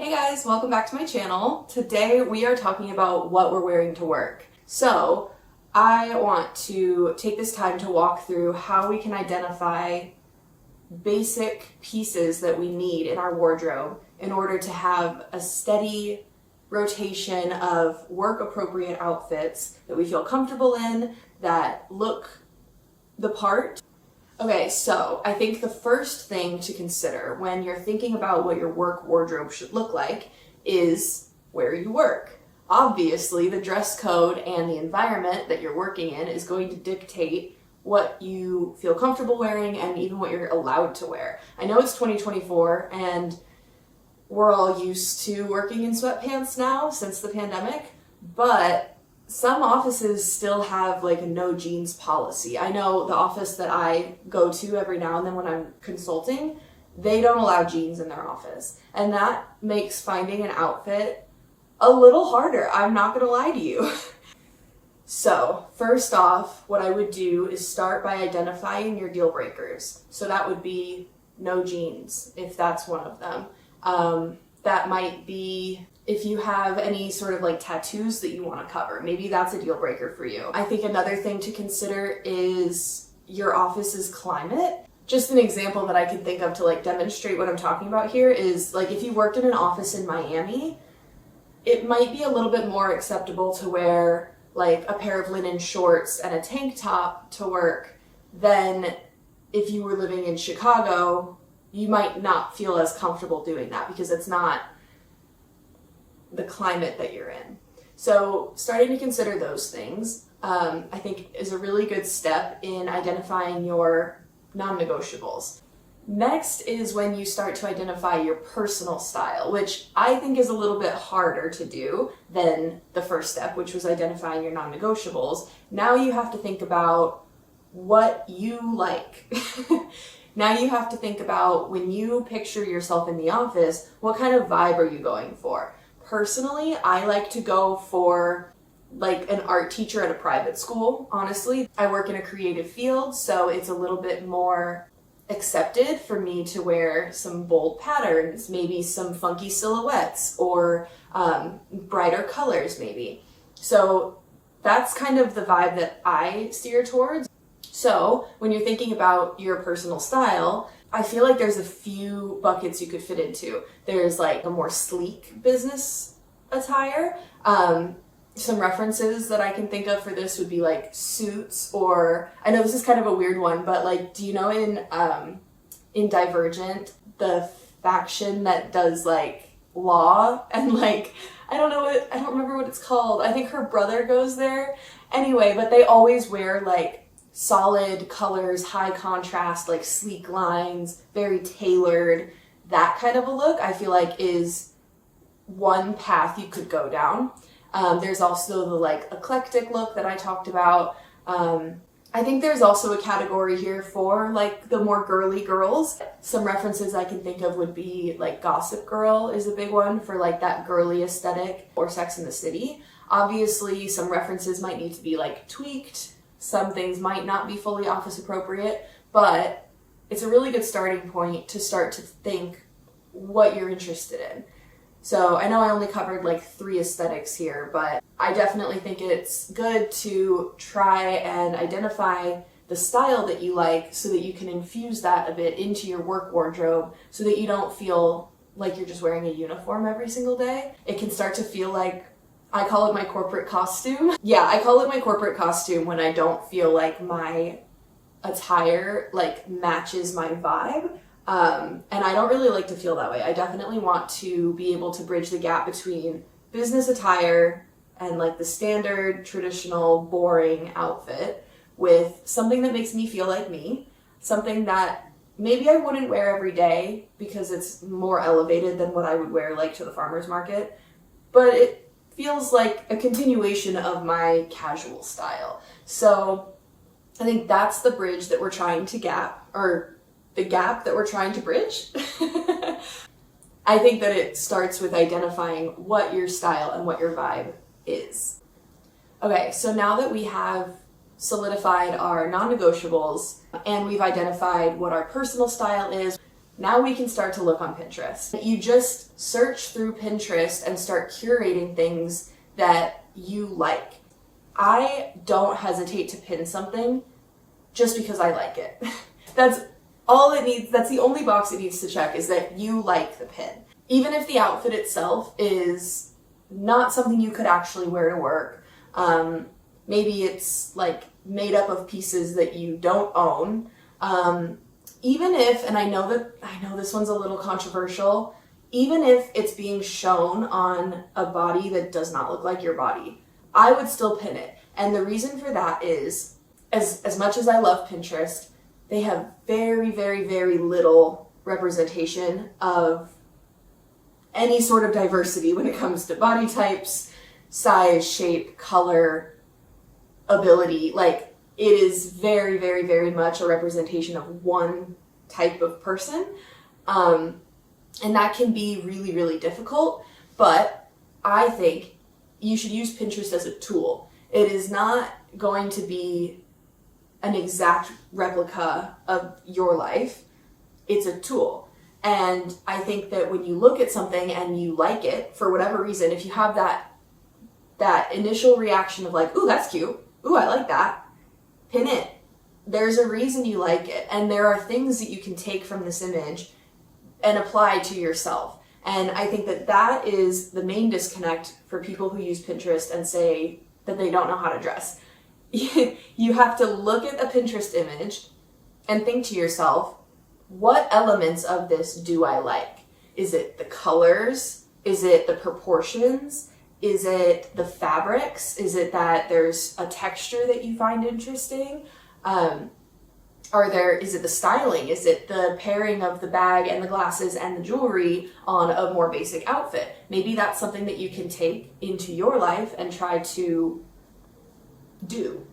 Hey guys, welcome back to my channel. Today we are talking about what we're wearing to work. So I want to take this time to walk through how we can identify basic pieces that we need in our wardrobe in order to have a steady rotation of work appropriate outfits that we feel comfortable in, that look the part. Okay, so I think the first thing to consider when you're thinking about what your work wardrobe should look like is where you work. Obviously, the dress code and the environment that you're working in is going to dictate what you feel comfortable wearing and even what you're allowed to wear. I know it's 2024 and we're all used to working in sweatpants now since the pandemic, but some offices still have like a no jeans policy. I know the office that I go to every now and then when I'm consulting, they don't allow jeans in their office. And that makes finding an outfit a little harder. I'm not gonna lie to you. So first off, what I would do is start by identifying your deal breakers. So that would be no jeans, if that's one of them. That might be if you have any sort of like tattoos that you want to cover. Maybe that's a deal breaker for you. I think another thing to consider is your office's climate. Just an example that I can think of to like demonstrate what I'm talking about here is like if you worked in an office in Miami, it might be a little bit more acceptable to wear like a pair of linen shorts and a tank top to work than if you were living in Chicago. You might not feel as comfortable doing that because it's not the climate that you're in. So starting to consider those things, I think is a really good step in identifying your non-negotiables. Next is when you start to identify your personal style, which I think is a little bit harder to do than the first step, which was identifying your non-negotiables. Now you have to think about what you like. Now you have to think about when you picture yourself in the office, what kind of vibe are you going for? Personally, I like to go for like an art teacher at a private school, honestly. I work in a creative field, so it's a little bit more accepted for me to wear some bold patterns, maybe some funky silhouettes or brighter colors maybe. So that's kind of the vibe that I steer towards. So when you're thinking about your personal style, I feel like there's a few buckets you could fit into. There's like a more sleek business attire. Some references that I can think of for this would be like suits, or I know this is kind of a weird one, but like, do you know in Divergent, the faction that does like law and like, I don't remember what it's called. I think her brother goes there. Anyway, but they always wear like solid colors, high contrast, like sleek lines, very tailored. That kind of a look I feel like is one path you could go down. There's also the like eclectic look that I talked about. I think there's also a category here for like the more girly girls. Some references I can think of would be like Gossip Girl is a big one for like that girly aesthetic, or Sex and the City. Obviously some references might need to be like tweaked. Some things might not be fully office appropriate, but it's a really good starting point to start to think what you're interested in. So I know I only covered like 3 aesthetics here, but I definitely think it's good to try and identify the style that you like so that you can infuse that a bit into your work wardrobe so that you don't feel like you're just wearing a uniform every single day. It can start to feel like, I call it my corporate costume. Yeah, I call it my corporate costume when I don't feel like my attire like matches my vibe. And I don't really like to feel that way. I definitely want to be able to bridge the gap between business attire and like the standard, traditional, boring outfit with something that makes me feel like me, something that maybe I wouldn't wear every day because it's more elevated than what I would wear like to the farmer's market, but it feels like a continuation of my casual style. So I think that's the bridge that we're trying to gap, or the gap that we're trying to bridge. I think that it starts with identifying what your style and what your vibe is. Okay, so now that we have solidified our non-negotiables and we've identified what our personal style is, Now we can start to look on Pinterest. You just search through Pinterest and start curating things that you like. I don't hesitate to pin something just because I like it. That's all it needs. That's the only box it needs to check, is that you like the pin. Even if the outfit itself is not something you could actually wear to work. Maybe it's like made up of pieces that you don't own. Even if, and I know this one's a little controversial, even if it's being shown on a body that does not look like your body, I would still pin it. And the reason for that is, as much as I love Pinterest, they have very, very, very little representation of any sort of diversity when it comes to body types, size, shape, color, ability. Like, it is very, very, very much a representation of one type of person. And that can be really, really difficult. But I think you should use Pinterest as a tool. It is not going to be an exact replica of your life. It's a tool. And I think that when you look at something and you like it, for whatever reason, if you have that initial reaction of like, ooh, that's cute, ooh, I like that, pin it. There's a reason you like it. And there are things that you can take from this image and apply to yourself. And I think that that is the main disconnect for people who use Pinterest and say that they don't know how to dress. You have to look at a Pinterest image and think to yourself, what elements of this do I like? Is it the colors? Is it the proportions? Is it the fabrics? Is it that there's a texture that you find interesting? Is it the styling? Is it the pairing of the bag and the glasses and the jewelry on a more basic outfit? Maybe that's something that you can take into your life and try to do.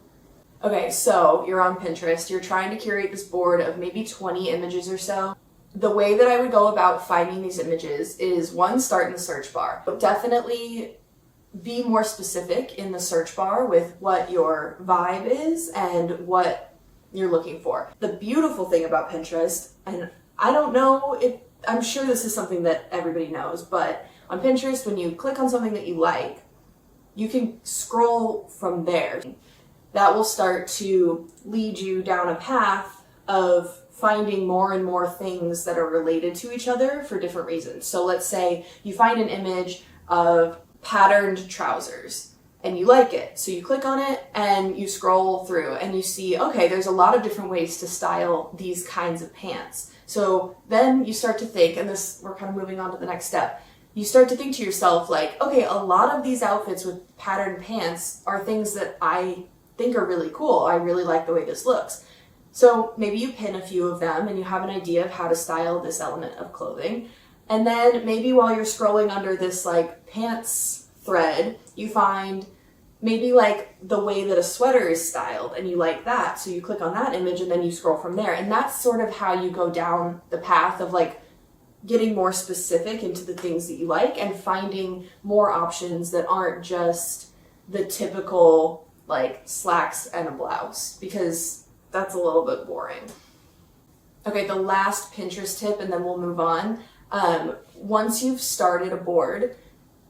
Okay, so you're on Pinterest, you're trying to curate this board of maybe 20 images or so. The way that I would go about finding these images is, one, start in the search bar. But definitely be more specific in the search bar with what your vibe is and what you're looking for. The beautiful thing about Pinterest, and I don't know if, I'm sure this is something that everybody knows, but on Pinterest, when you click on something that you like, you can scroll from there. That will start to lead you down a path of finding more and more things that are related to each other for different reasons. So let's say you find an image of patterned trousers and you like it. So you click on it and you scroll through and you see, okay, there's a lot of different ways to style these kinds of pants. So then you start to think, and this, we're kind of moving on to the next step. You start to think to yourself like, okay, a lot of these outfits with patterned pants are things that I think are really cool. I really like the way this looks. So maybe you pin a few of them and you have an idea of how to style this element of clothing. And then maybe while you're scrolling under this like pants thread, you find maybe like the way that a sweater is styled and you like that. So you click on that image and then you scroll from there. And that's sort of how you go down the path of like getting more specific into the things that you like and finding more options that aren't just the typical like slacks and a blouse, because that's a little bit boring. Okay, the last Pinterest tip, and then we'll move on. Once you've started a board,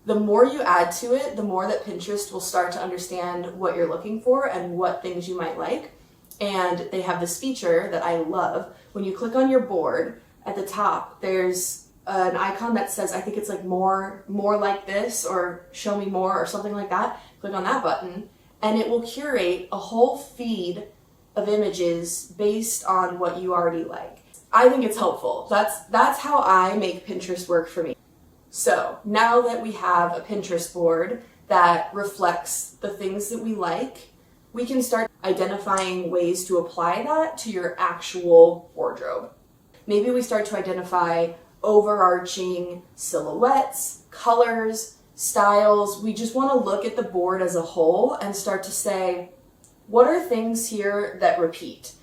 the more you add to it, the more that Pinterest will start to understand what you're looking for and what things you might like. And they have this feature that I love. When you click on your board, at the top, there's an icon that says, I think it's like more like this, or show me more, or something like that. Click on that button, and it will curate a whole feed of images based on what you already like. I think it's helpful. That's how I make Pinterest work for me. So now that we have a Pinterest board that reflects the things that we like, we can start identifying ways to apply that to your actual wardrobe. Maybe we start to identify overarching silhouettes, colors, styles. We just want to look at the board as a whole and start to say, what are things here that repeat?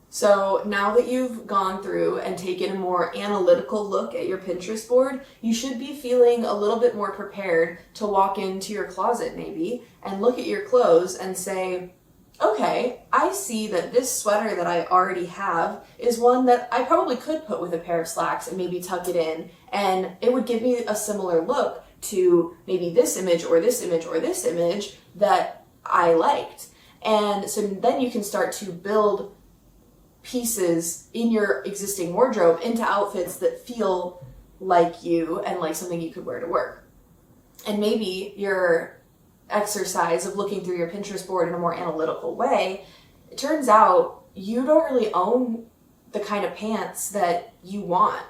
So now that you've gone through and taken a more analytical look at your Pinterest board, you should be feeling a little bit more prepared to walk into your closet maybe and look at your clothes and say, okay, I see that this sweater that I already have is one that I probably could put with a pair of slacks and maybe tuck it in, and it would give me a similar look to maybe this image or this image or this image that I liked. And so then you can start to build pieces in your existing wardrobe into outfits that feel like you and like something you could wear to work. And maybe your exercise of looking through your Pinterest board in a more analytical way, it turns out you don't really own the kind of pants that you want.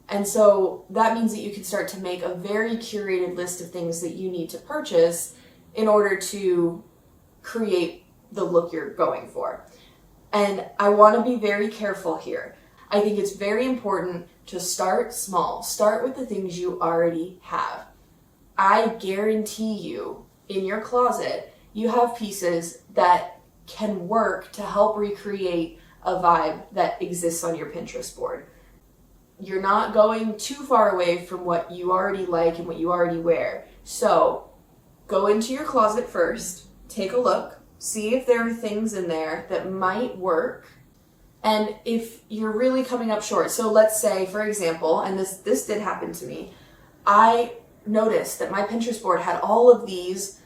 And so that means that you can start to make a very curated list of things that you need to purchase in order to create the look you're going for. And I want to be very careful here. I think it's very important to start small. Start with the things you already have. I guarantee you, in your closet, you have pieces that can work to help recreate a vibe that exists on your Pinterest board. You're not going too far away from what you already like and what you already wear. So go into your closet first, take a look, see if there are things in there that might work. And if you're really coming up short, so let's say, for example, and this did happen to me, I noticed that my Pinterest board had all of these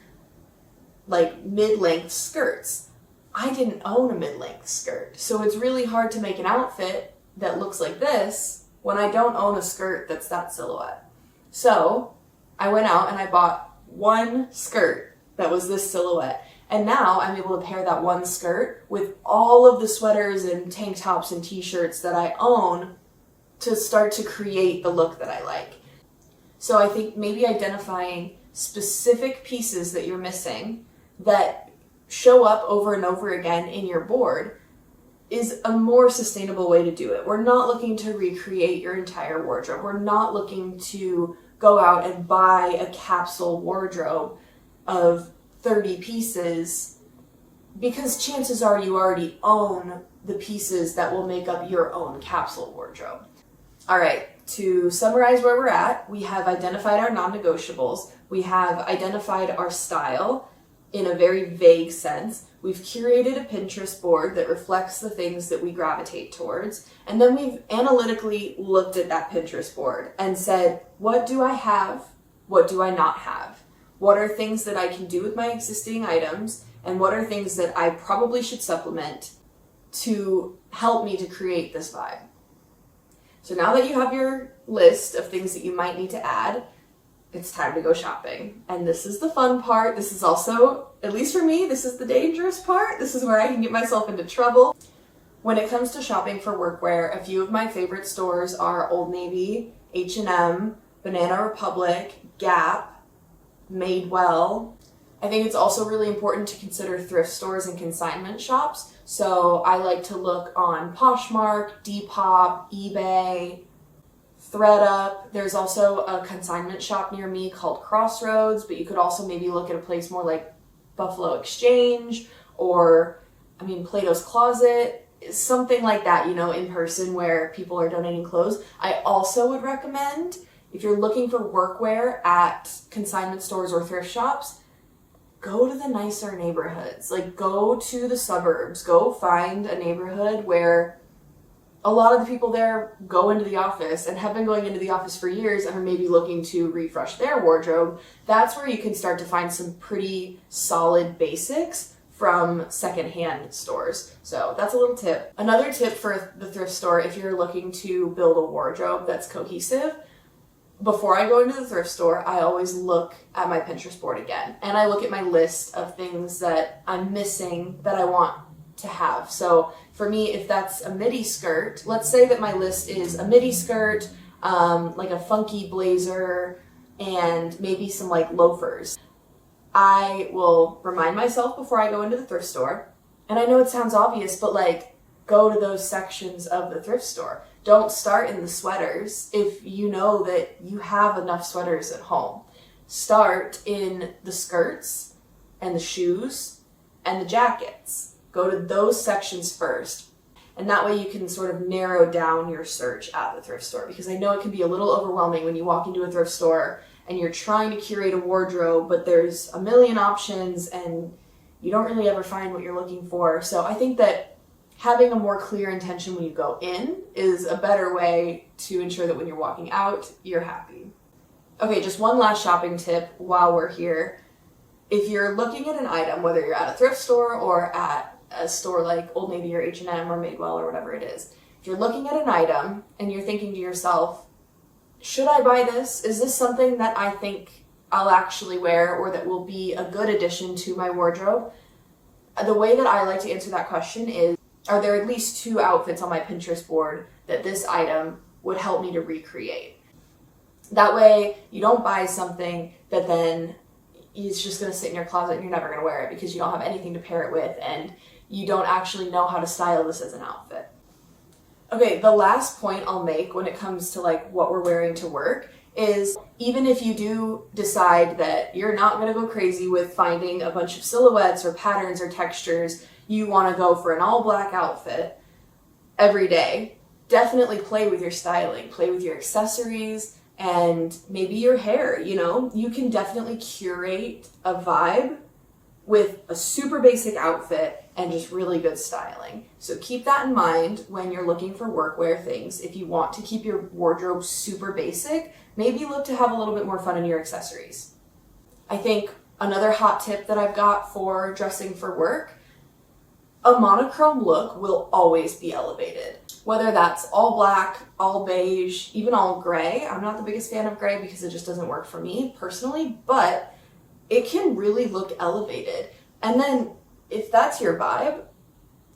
like mid-length skirts. I didn't own a mid-length skirt, so it's really hard to make an outfit that looks like this when I don't own a skirt that's that silhouette. So I went out and I bought one skirt that was this silhouette. And now I'm able to pair that one skirt with all of the sweaters and tank tops and t-shirts that I own to start to create the look that I like. So I think maybe identifying specific pieces that you're missing that show up over and over again in your board is a more sustainable way to do it. We're not looking to recreate your entire wardrobe. We're not looking to go out and buy a capsule wardrobe of 30 pieces, because chances are you already own the pieces that will make up your own capsule wardrobe. All right, to summarize where we're at, we have identified our non-negotiables. We have identified our style in a very vague sense. We've curated a Pinterest board that reflects the things that we gravitate towards. And then we've analytically looked at that Pinterest board and said, what do I have? What do I not have? What are things that I can do with my existing items? And what are things that I probably should supplement to help me to create this vibe? So now that you have your list of things that you might need to add, it's time to go shopping. And this is the fun part. This is also, at least for me, this is the dangerous part. This is where I can get myself into trouble. When it comes to shopping for workwear, a few of my favorite stores are Old Navy, H&M, Banana Republic, Gap, Madewell. I think it's also really important to consider thrift stores and consignment shops. So I like to look on Poshmark, Depop, eBay, ThreadUp. There's also a consignment shop near me called Crossroads, but you could also maybe look at a place more like Buffalo Exchange or, Plato's Closet, something like that, in person where people are donating clothes. I also would recommend, if you're looking for workwear at consignment stores or thrift shops, go to the nicer neighborhoods. Like, go to the suburbs. Go find a neighborhood where a lot of the people there go into the office and have been going into the office for years and are maybe looking to refresh their wardrobe. That's where you can start to find some pretty solid basics from secondhand stores. So that's a little tip. Another tip for the thrift store, if you're looking to build a wardrobe that's cohesive, before I go into the thrift store, I always look at my Pinterest board again. And I look at my list of things that I'm missing that I want to have. So for me, if that's a midi skirt, let's say that my list is a midi skirt, like a funky blazer, and maybe some like loafers. I will remind myself before I go into the thrift store, and I know it sounds obvious, but like, go to those sections of the thrift store. Don't start in the sweaters if you know that you have enough sweaters at home. Start in the skirts and the shoes and the jackets. Go to those sections first. And that way you can sort of narrow down your search at the thrift store, because I know it can be a little overwhelming when you walk into a thrift store and you're trying to curate a wardrobe, but there's a million options and you don't really ever find what you're looking for. So I think that having a more clear intention when you go in is a better way to ensure that when you're walking out, you're happy. Okay, just one last shopping tip while we're here. If you're looking at an item, whether you're at a thrift store or at a store like Old Navy or H&M or Madewell or whatever it is, if you're looking at an item and you're thinking to yourself, should I buy this? Is this something that I think I'll actually wear or that will be a good addition to my wardrobe? The way that I like to answer that question is, are there at least 2 outfits on my Pinterest board that this item would help me to recreate? That way you don't buy something that then is just going to sit in your closet and you're never going to wear it because you don't have anything to pair it with and you don't actually know how to style this as an outfit. Okay, the last point I'll make when it comes to like what we're wearing to work is, even if you do decide that you're not going to go crazy with finding a bunch of silhouettes or patterns or textures, you want to go for an all black outfit every day, definitely play with your styling, play with your accessories and maybe your hair. You know, you can definitely curate a vibe with a super basic outfit and just really good styling. So keep that in mind when you're looking for workwear things. If you want to keep your wardrobe super basic, maybe look to have a little bit more fun in your accessories. I think another hot tip that I've got for dressing for work, a monochrome look will always be elevated. Whether that's all black, all beige, even all gray. I'm not the biggest fan of gray because it just doesn't work for me personally, but it can really look elevated. And then if that's your vibe,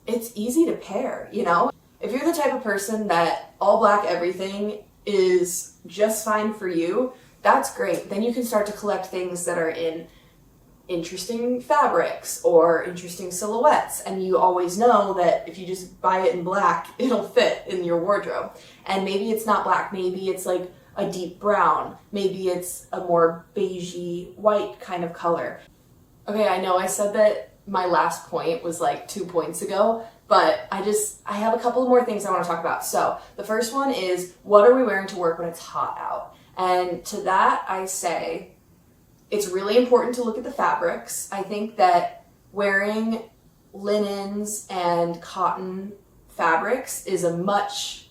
it's easy to pair, you know? If you're the type of person that all black everything is just fine for you, that's great. Then you can start to collect things that are in interesting fabrics or interesting silhouettes, and you always know that if you just buy it in black, it'll fit in your wardrobe. And maybe it's not black, maybe it's like a deep brown, maybe it's a more beigey white kind of color. Okay, I know I said that my last point was like 2 points ago, but I have a couple more things I want to talk about. So the first one is, what are we wearing to work when it's hot out? And to that I say, it's really important to look at the fabrics. I think that wearing linens and cotton fabrics is a much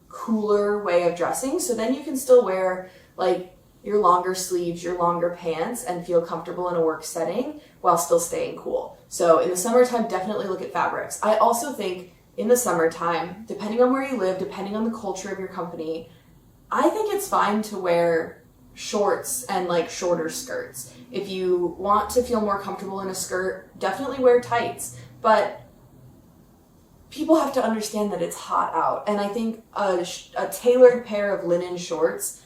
cooler way of dressing. So then you can still wear like your longer sleeves, your longer pants, and feel comfortable in a work setting while still staying cool. So in the summertime, definitely look at fabrics. I also think in the summertime, depending on where you live, depending on the culture of your company, I think it's fine to wear shorts and like shorter skirts. If you want to feel more comfortable in a skirt, definitely wear tights. But people have to understand that it's hot out, and I think a tailored pair of linen shorts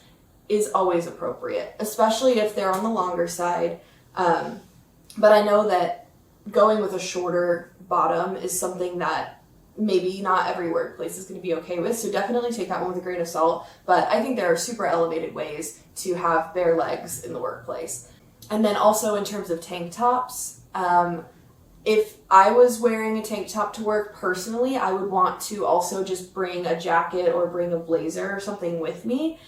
is always appropriate, especially if they're on the longer side. But I know that going with a shorter bottom is something that maybe not every workplace is going to be okay with, so definitely take that one with a grain of salt. But I think there are super elevated ways to have bare legs in the workplace. And then also in terms of tank tops, if I was wearing a tank top to work personally, I would want to also just bring a jacket or bring a blazer or something with me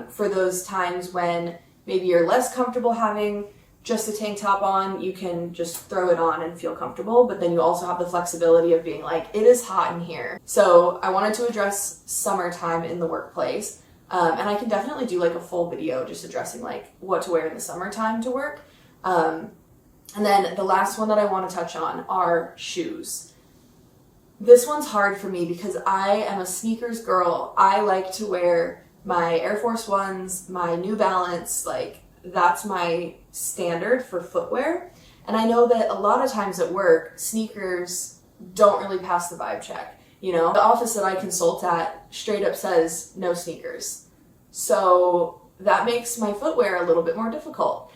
for those times when maybe you're less comfortable having just a tank top on. You can just throw it on and feel comfortable, but then you also have the flexibility of being like, it is hot in here. So I wanted to address summertime in the workplace, and I can definitely do like a full video just addressing like what to wear in the summertime to work. And then the last one that I want to touch on are shoes. This one's hard for me because I am a sneakers girl. I like to wear my Air Force Ones, my New Balance, like that's my standard for footwear. And I know that a lot of times at work, sneakers don't really pass the vibe check. You know, the office that I consult at straight up says no sneakers. So that makes my footwear a little bit more difficult.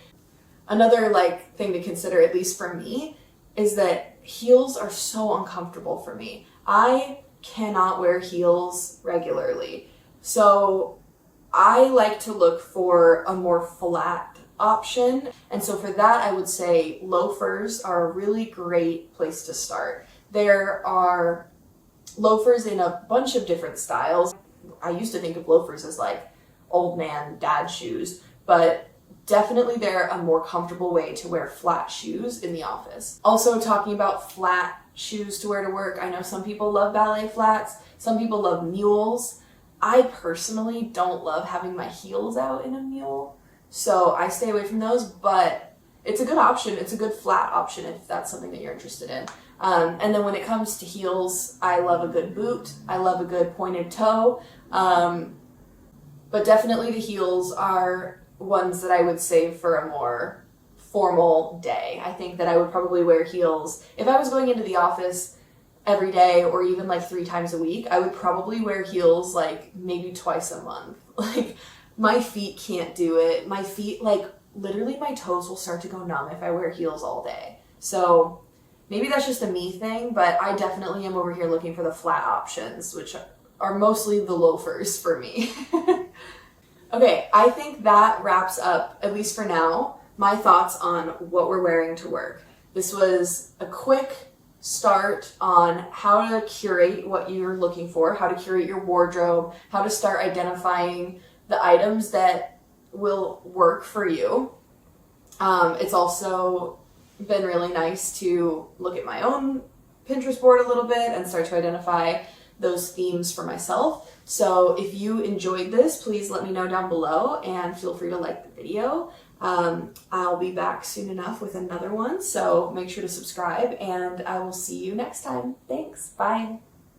Another like thing to consider, at least for me, is that heels are so uncomfortable for me. I cannot wear heels regularly. So I like to look for a more flat option. And so for that, I would say loafers are a really great place to start. There are loafers in a bunch of different styles. I used to think of loafers as like old man dad shoes, but definitely they're a more comfortable way to wear flat shoes in the office. Also, talking about flat shoes to wear to work, I know some people love ballet flats, some people love mules. I personally don't love having my heels out in a mule, so I stay away from those, but it's a good option. It's a good flat option if that's something that you're interested in. And then when it comes to heels, I love a good boot. I love a good pointed toe. But definitely the heels are ones that I would save for a more formal day. I think that I would probably wear heels. If I was going into the office every day or even like 3 times a week, I would probably wear heels like maybe twice a month. Like my feet can't do it. My feet, like literally my toes will start to go numb if I wear heels all day. So maybe that's just a me thing, but I definitely am over here looking for the flat options, which are mostly the loafers for me. Okay, I think that wraps up, at least for now, my thoughts on what we're wearing to work. This was a quick start on how to curate what you're looking for, how to curate your wardrobe, how to start identifying the items that will work for you. It's also been really nice to look at my own Pinterest board a little bit and start to identify those themes for myself. So if you enjoyed this, please let me know down below and feel free to like the video. I'll be back soon enough with another one, so make sure to subscribe and I will see you next time. Thanks. Bye.